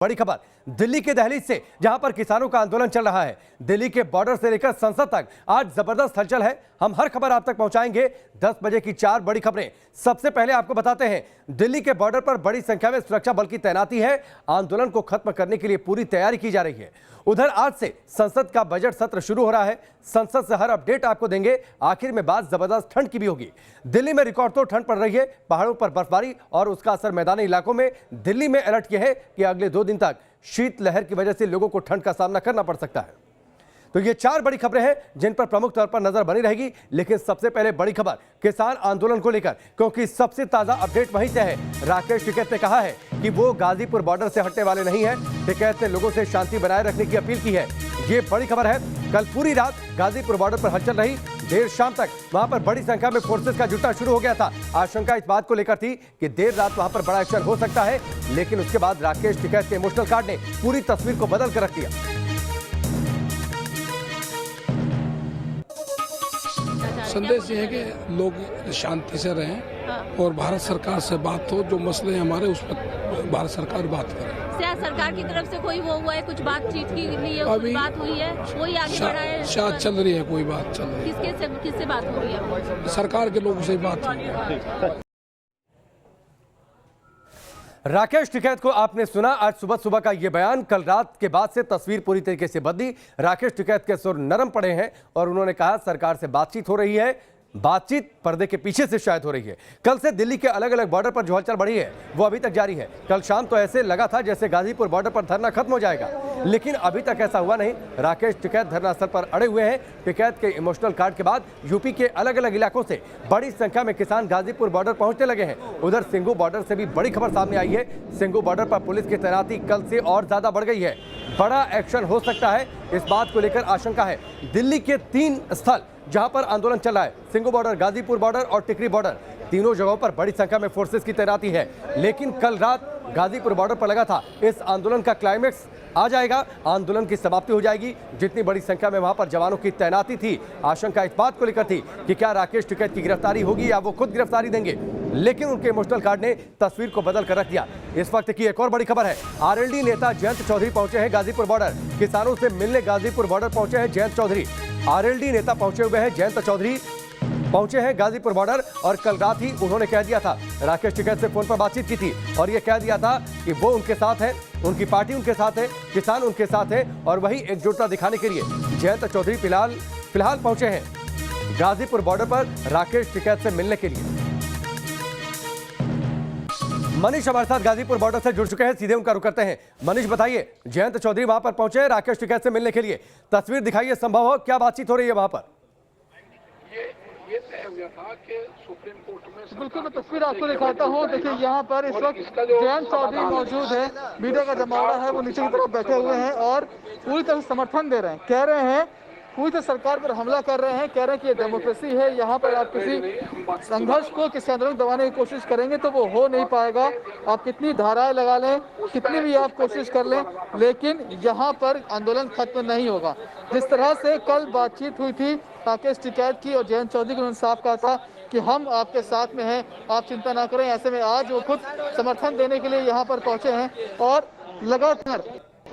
बड़ी खबर दिल्ली के दहलीज से, जहां पर किसानों का आंदोलन चल रहा है। दिल्ली के बॉर्डर से लेकर संसद तक आज जबरदस्त हलचल है। हम हर खबर आप तक पहुंचाएंगे। 10 बजे की 4 बड़ी खबरें। सबसे पहले आपको बताते हैं, दिल्ली के बॉर्डर पर बड़ी संख्या में सुरक्षा बल की तैनाती है। आंदोलन को खत्म करने के लिए पूरी तैयारी की जा रही है। उधर आज से संसद का बजट सत्र शुरू हो रहा है। संसद से हर अपडेट आपको देंगे। आखिर में बात जबरदस्त ठंड की भी होगी। दिल्ली में रिकॉर्ड तोड़ ठंड पड़ रही है। पहाड़ों पर बर्फबारी और उसका असर मैदानी इलाकों में। दिल्ली में अलर्ट यह है कि अगले 2 दिन तक शीतलहर की वजह से लोगों को ठंड का सामना करना पड़ सकता है। तो ये 4 बड़ी खबरें हैं जिन पर प्रमुख तौर पर नजर बनी रहेगी। लेकिन सबसे पहले बड़ी खबर किसान आंदोलन को लेकर, क्योंकि सबसे ताजा अपडेट वहीं से है। राकेश टिकैत ने कहा है कि वो गाजीपुर बॉर्डर से हटने वाले नहीं हैं। टिकैत ने लोगों से शांति बनाए रखने की अपील की है। ये बड़ी खबर है। कल पूरी रात गाजीपुर बॉर्डर पर हलचल रही। देर शाम तक वहां पर बड़ी संख्या में फोर्सेस का जुटना शुरू हो गया था। आशंका इस बात को लेकर थी कि देर रात वहां पर बड़ा एक्शन हो सकता है, लेकिन उसके बाद राकेश टिकैत के इमोशनल कार्ड ने पूरी तस्वीर को बदल कर रख दिया। संदेश ये है कि लोग शांति से रहें और भारत सरकार से बात हो, जो मसले हैं हमारे उस पर भारत सरकार बात करे। सरकार की तरफ से कोई वो हुआ है, कुछ बातचीत की लिए कुछ बात हुई है, कोई आगे बढ़ा है? शायद चल रही है, कोई बात चल रही है। किससे बात हो रही है? सरकार के लोगों से बात हो रही है। राकेश टिकैत को आपने सुना। आज सुबह का ये बयान, कल रात के बाद से तस्वीर पूरी तरीके से बदली। राकेश टिकैत के सुर नरम पड़े हैं और उन्होंने कहा सरकार से बातचीत हो रही है। बातचीत पर्दे के पीछे से शायद हो रही है। कल से दिल्ली के अलग अलग बॉर्डर पर जो हलचल बढ़ी है वो अभी तक जारी है। कल शाम तो ऐसे लगा था जैसे गाजीपुर बॉर्डर पर धरना खत्म हो जाएगा, लेकिन अभी तक ऐसा हुआ नहीं। राकेश टिकैत धरना स्थल पर अड़े हुए हैं। टिकैत के इमोशनल कार्ड के बाद यूपी के अलग अलग इलाकों से बड़ी संख्या में किसान गाजीपुर बॉर्डर पहुंचने लगे हैं। उधर सिंघू बॉर्डर से भी बड़ी खबर सामने आई है। सिंघू बॉर्डर पर पुलिस की तैनाती कल से और ज्यादा बढ़ गई है। बड़ा एक्शन हो सकता है, इस बात को लेकर आशंका है। दिल्ली के 3 स्थल जहां पर आंदोलन चल रहा है, सिंघू बॉर्डर, गाजीपुर बॉर्डर और टिकरी बॉर्डर, तीनों जगहों पर बड़ी संख्या में फोर्सेस की तैनाती है। लेकिन कल रात गाजीपुर बॉर्डर पर लगा था इस आंदोलन का क्लाइमेक्स आ जाएगा, आंदोलन की समाप्ति हो जाएगी। जितनी बड़ी संख्या में वहां पर जवानों की तैनाती थी, आशंका इस बात को लेकर थी कि क्या राकेश टिकैत की गिरफ्तारी होगी या वो खुद गिरफ्तारी देंगे, लेकिन उनके इमोशनल कार्ड ने तस्वीर को बदल कर रख दिया। इस वक्त की एक और बड़ी खबर है। आरएलडी नेता जयंत चौधरी पहुंचे हैं गाजीपुर बॉर्डर। किसानों से मिलने गाजीपुर बॉर्डर पहुंचे हैं जयंत चौधरी। आरएलडी नेता पहुंचे हुए हैं, जयंत चौधरी पहुंचे हैं गाजीपुर बॉर्डर। और कल रात ही उन्होंने कह दिया था, राकेश टिकैत से फोन पर बातचीत की थी और यह कह दिया था कि वो उनके साथ है, उनकी पार्टी उनके साथ है, किसान उनके साथ है। और वही एकजुटता दिखाने के लिए जयंत चौधरी फिलहाल पहुंचे हैं गाजीपुर बॉर्डर पर राकेश टिकैत से मिलने के लिए। मनीष हमारे साथ गाजीपुर बॉर्डर से जुड़ चुके हैं, सीधे उनका रुख करते हैं। मनीष, बताइए, जयंत चौधरी वहां पर पहुंचे हैं राकेश टिकैत से मिलने के लिए, तस्वीर दिखाइए, संभव हो क्या बातचीत हो रही है वहां पर? ये तय हुआ था कि सुप्रीम कोर्ट में। बिल्कुल, मैं तस्वीर आपको दिखाता हूँ। देखिए, यहाँ पर इस वक्त जयंत चौधरी मौजूद है। मीडिया का जमावड़ा है, वो नीचे की तरफ बैठे हुए हैं और पूरी तरह समर्थन दे रहे हैं। कह रहे हैं पूरी तरह सरकार पर हमला कर रहे हैं। कह रहे हैं कि ये डेमोक्रेसी है, यहाँ पर आप किसी संघर्ष को, किसी आंदोलन को दबाने की कोशिश करेंगे तो वो हो नहीं पाएगा। आप कितनी धाराएं लगा लें, कितनी भी आप कोशिश कर लें, लेकिन यहाँ पर आंदोलन खत्म नहीं होगा। जिस तरह से कल बातचीत हुई थी राकेश टिकैत की और जयंत चौधरी को, उन्होंने साफ कहा था कि हम आपके साथ में हैं, आप चिंता ना करें। ऐसे में आज वो खुद समर्थन देने के लिए यहाँ पर पहुंचे हैं और लगातार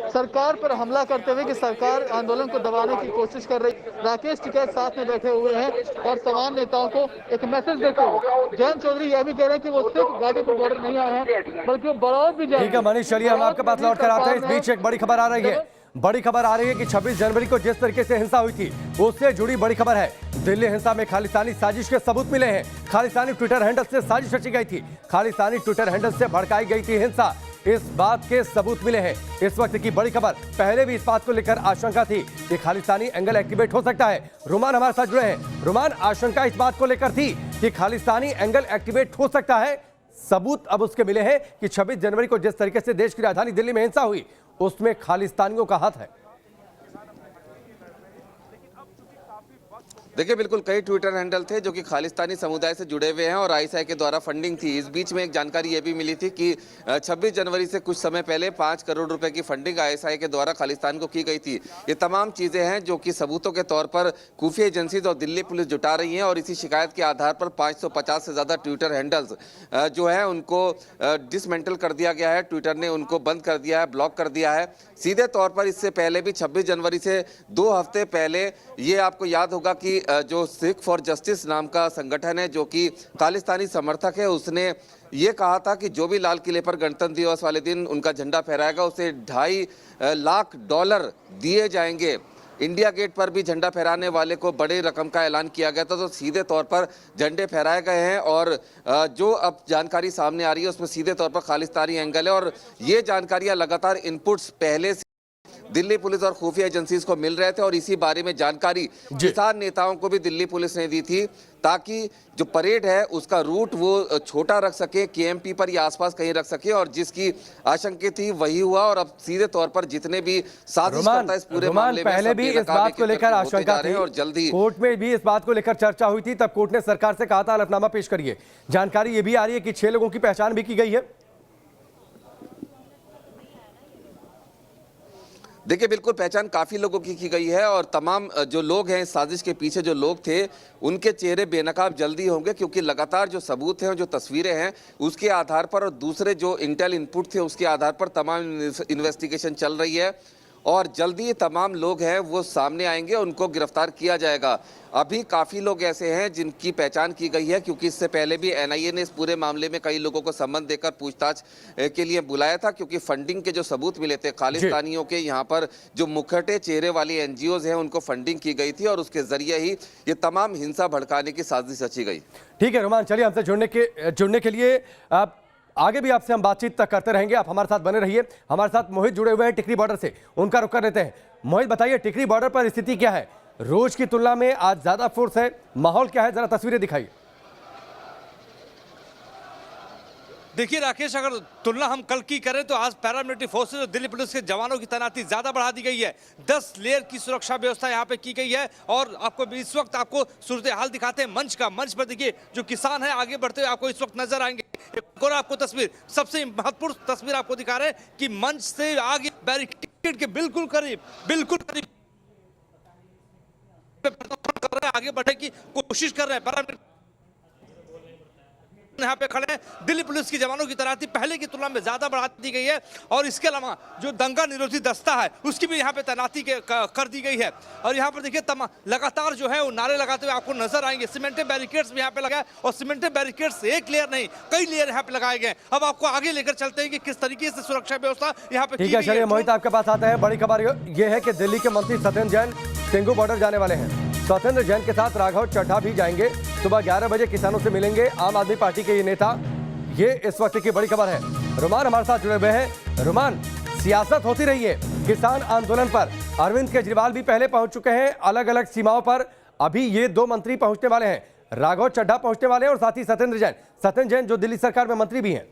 सरकार पर हमला करते हुए कि सरकार आंदोलन को दबाने की कोशिश कर रही। राकेश टिकैत साथ में बैठे हुए हैं और तमाम नेताओं को एक मैसेज देते हुए जयंत चौधरी यह भी कह रहे हैं कि वो सिर्फ गाजीपुर बॉर्डर नहीं आए हैं बल्कि वो बड़ौद भी जाएंगे। ठीक है मनीष, चलिए हम आपके पास लौट कर आते हैं। इस बीच एक बड़ी खबर आ रही है। बड़ी खबर आ रही है कि 26 जनवरी को जिस तरीके से हिंसा हुई थी उससे जुड़ी बड़ी खबर है। दिल्ली हिंसा में खालिस्तानी साजिश के सबूत मिले हैं। खालिस्तानी ट्विटर हैंडल से साजिश रची गई थी, खालिस्तानी ट्विटर हैंडल से भड़काई गई थी हिंसा, इस बात के सबूत मिले हैं। इस वक्त की बड़ी खबर, पहले भी इस बात को लेकर आशंका थी कि खालिस्तानी एंगल एक्टिवेट हो सकता है। रुमान हमारे साथ जुड़े हैं। रुमान, आशंका इस बात को लेकर थी कि खालिस्तानी एंगल एक्टिवेट हो सकता है, सबूत अब उसके मिले हैं कि 26 जनवरी को जिस तरीके से देश की राजधानी दिल्ली में हिंसा हुई उसमें खालिस्तानियों का हाथ है। देखिए बिल्कुल कई ट्विटर हैंडल थे जो कि खालिस्तानी समुदाय से जुड़े हुए हैं और आईएसआई के द्वारा फंडिंग थी। इस बीच में एक जानकारी ये भी मिली थी कि 26 जनवरी से कुछ समय पहले 5 करोड़ रुपए की फंडिंग आईएसआई के द्वारा खालिस्तान को की गई थी। ये तमाम चीजें हैं जो कि सबूतों के तौर पर खुफिया एजेंसीज और दिल्ली पुलिस जुटा रही हैं और इसी शिकायत के आधार पर 550 से ज्यादा ट्विटर हैंडल्स जो है उनको डिसमेंटल कर दिया गया है। ट्विटर ने उनको बंद कर दिया है, ब्लॉक कर दिया है। सीधे तौर पर इससे पहले भी 26 जनवरी से 2 हफ्ते पहले ये आपको याद होगा कि जो सिख फॉर जस्टिस नाम का संगठन है जो कि खालिस्तानी समर्थक है, उसने ये कहा था कि जो भी लाल किले पर गणतंत्र दिवस वाले दिन उनका झंडा फहराएगा उसे $2.5 लाख दिए जाएंगे। इंडिया गेट पर भी झंडा फहराने वाले को बड़े रकम का ऐलान किया गया था। तो सीधे तौर पर झंडे फहराए गए हैं और जो अब जानकारी सामने आ रही है उसमें सीधे तौर पर खालिस्तानी एंगल है और ये जानकारियां लगातार इनपुट्स पहले से दिल्ली पुलिस और खुफिया एजेंसीज को मिल रहे थे और इसी बारे में जानकारी किसान नेताओं को भी दिल्ली पुलिस ने दी थी ताकि जो परेड है उसका रूट वो छोटा रख सके, केएमपी पर या आसपास कहीं रख सके और जिसकी आशंका थी वही हुआ। और अब सीधे तौर पर जितने भी साजिशकर्ता इस पूरे मामले में पहले भी इस बात को लेकर आशंका थी और जल्दी कोर्ट में भी इस बात को लेकर चर्चा हुई थी। तब कोर्ट ने सरकार से कहा था हलफनामा पेश करिए। जानकारी ये भी आ रही है कि 6 लोगों की पहचान भी की गई है। देखिए बिल्कुल पहचान काफी लोगों की गई है और तमाम जो लोग हैं इस साजिश के पीछे जो लोग थे उनके चेहरे बेनकाब जल्दी होंगे क्योंकि लगातार जो सबूत हैं जो तस्वीरें हैं उसके आधार पर और दूसरे जो इंटेल इनपुट थे उसके आधार पर तमाम इन्वेस्टिगेशन चल रही है और जल्दी तमाम लोग हैं वो सामने आएंगे, उनको गिरफ्तार किया जाएगा। अभी काफ़ी लोग ऐसे हैं जिनकी पहचान की गई है क्योंकि इससे पहले भी एनआईए ने इस पूरे मामले में कई लोगों को सम्मन देकर पूछताछ के लिए बुलाया था क्योंकि फंडिंग के जो सबूत मिले थे खालिस्तानियों के यहाँ पर जो मुखटे चेहरे वाली एनजीओज हैं उनको फंडिंग की गई थी और उसके जरिए ही ये तमाम हिंसा भड़काने की साजिश रची गई। ठीक है रोमान, चलिए हमसे जुड़ने के लिए आप आगे भी आपसे हम बातचीत तक करते रहेंगे। आप हमारे साथ बने रहिए। हमारे साथ मोहित जुड़े हुए हैं टिकरी बॉर्डर से, उनका रुख कर लेते हैं। मोहित बताइए टिकरी बॉर्डर पर स्थिति क्या है? रोज की तुलना में आज ज्यादा फोर्स है, माहौल क्या है, जरा तस्वीरें दिखाइए। देखिए राकेश, अगर तुलना हम कल की करें तो आज पैरामिलिट्री फोर्सेज और दिल्ली पुलिस के जवानों की तैनाती ज्यादा बढ़ा दी गई है। 10 लेयर की सुरक्षा व्यवस्था यहाँ पे की गई है और आपको इस वक्त आपको सूरत हाल दिखाते हैं मंच पर देखिए जो किसान है आगे बढ़ते हुए आपको इस वक्त नजर आएंगे। एक और आपको तस्वीर, सबसे महत्वपूर्ण तस्वीर आपको दिखा रहे हैं कि मंच से आगे बैरिकेड के बिल्कुल करीब आगे बढ़ने की कोशिश कर रहे हैं। यहाँ पे खड़े हैं। दिल्ली पुलिस के जवानों की तैनाती पहले की तुलना में ज्यादा बढ़ा दी गई है और इसके अलावा जो दंगा निरोधी दस्ता है उसकी भी यहाँ पे तैनाती कर दी गई है। और यहाँ पर देखिए लगातार जो है वो नारे लगाते हुए आपको नजर आएंगे। सीमेंटेड बैरिकेड्स भी यहाँ पे लगाए और सीमेंटेड बैरिकेड्स एक लेयर नहीं कई लेयर यहाँ पे लगाए गए। अब आपको आगे लेकर चलते हैं कि किस तरीके से सुरक्षा व्यवस्था यहाँ पे। ठीक है, चलिए मोहित आपके पास आता है। बड़ी खबर यह है कि दिल्ली के मंत्री सत्येंद्र जैन सिंघू बॉर्डर जाने वाले हैं। सत्येंद्र जैन के साथ राघव चड्ढा भी जाएंगे। सुबह 11 बजे किसानों से मिलेंगे आम आदमी पार्टी के ये नेता। ये इस वक्त की बड़ी खबर है। रुमान हमारे साथ जुड़े हुए हैं। रुमान, सियासत होती रही है किसान आंदोलन पर। अरविंद केजरीवाल भी पहले पहुंच चुके हैं अलग अलग सीमाओं पर। अभी ये 2 मंत्री पहुंचने वाले हैं, राघव चड्ढा पहुंचने वाले हैं और साथ ही सत्येंद्र जैन जो दिल्ली सरकार में मंत्री भी हैं।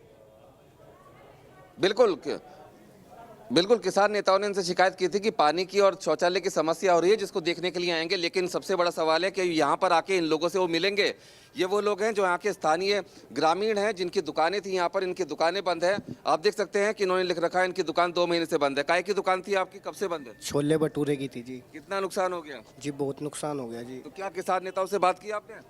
बिल्कुल किसान नेताओं ने इनसे शिकायत की थी कि पानी की और शौचालय की समस्या हो रही है जिसको देखने के लिए आएंगे। लेकिन सबसे बड़ा सवाल है कि यहाँ पर आके इन लोगों से वो मिलेंगे। ये वो लोग हैं जो यहाँ के स्थानीय ग्रामीण हैं जिनकी दुकानें थी यहाँ पर, इनकी दुकानें बंद है। आप देख सकते हैं कि इन्होंने लिख रखा है इनकी दुकान 2 महीने से बंद है। काय की दुकान थी आपकी, कब से बंद है? छोले भटूरे की थी जी। कितना नुकसान हो गया? जी बहुत नुकसान हो गया जी। तो क्या किसान नेताओं से बात की आपने?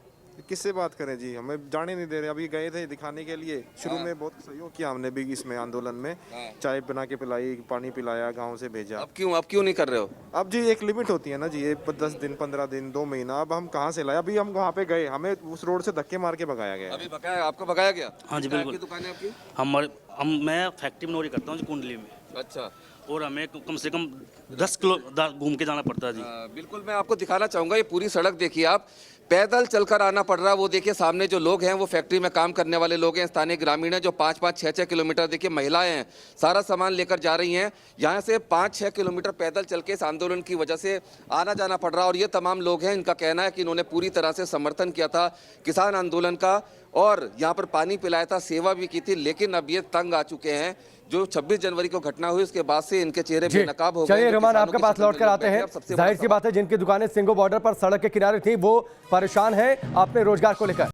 किससे बात करें जी, हमें जाने नहीं दे रहे। अभी गए थे दिखाने के लिए, शुरू में बहुत सहयोग किया हमने भी इसमें आंदोलन में। चाय बना के पिलाई, पानी पिलाया, गांव से भेजा। अब क्यों नहीं कर रहे हो? अब जी एक लिमिट होती है ना जी, ये 10 दिन 15 दिन 2 महीना। अब हम कहाँ से लाए? अभी हम वहाँ पे गए, हमें उस रोड से धक्के मार के भगाया गया। अभी आपको भगाया गया? हाँ जी बिल्कुल। दुकान है आपकी? मैं फैक्ट्री में नौकरी करता हूँ कुंडली में। अच्छा। और हमें कम से कम 10 किलो घूम के जाना पड़ता है जी। बिल्कुल, मैं आपको दिखाना चाहूँगा। ये पूरी सड़क देखिए आप, पैदल चलकर आना पड़ रहा है। वो देखिए सामने जो लोग हैं वो फैक्ट्री में काम करने वाले लोग हैं, स्थानीय ग्रामीण हैं जो 5-5, 6-6 किलोमीटर, देखिए महिलाएं हैं, सारा सामान लेकर जा रही हैं। यहाँ से 5-6 किलोमीटर पैदल चल के इस आंदोलन की वजह से आना जाना पड़ रहा है। और ये तमाम लोग हैं, इनका कहना है कि इन्होंने पूरी तरह से समर्थन किया था किसान आंदोलन का और यहाँ पर पानी पिलाया था, सेवा भी की थी। लेकिन अब ये तंग आ चुके हैं जो 26 जनवरी को घटना हुई उसके बाद से इनके चेहरे जी। बेनकाब हो गए। चलिए जो रोमान, किसानों आपके की पास शक्ल लौट में कर लोग आते बैठे, हैं। अब सबसे बड़ा जाहिर सी बात है, जिनकी दुकानें सिंगो बॉर्डर पर सड़क के किनारे थी वो परेशान हैं अपने रोजगार को लेकर।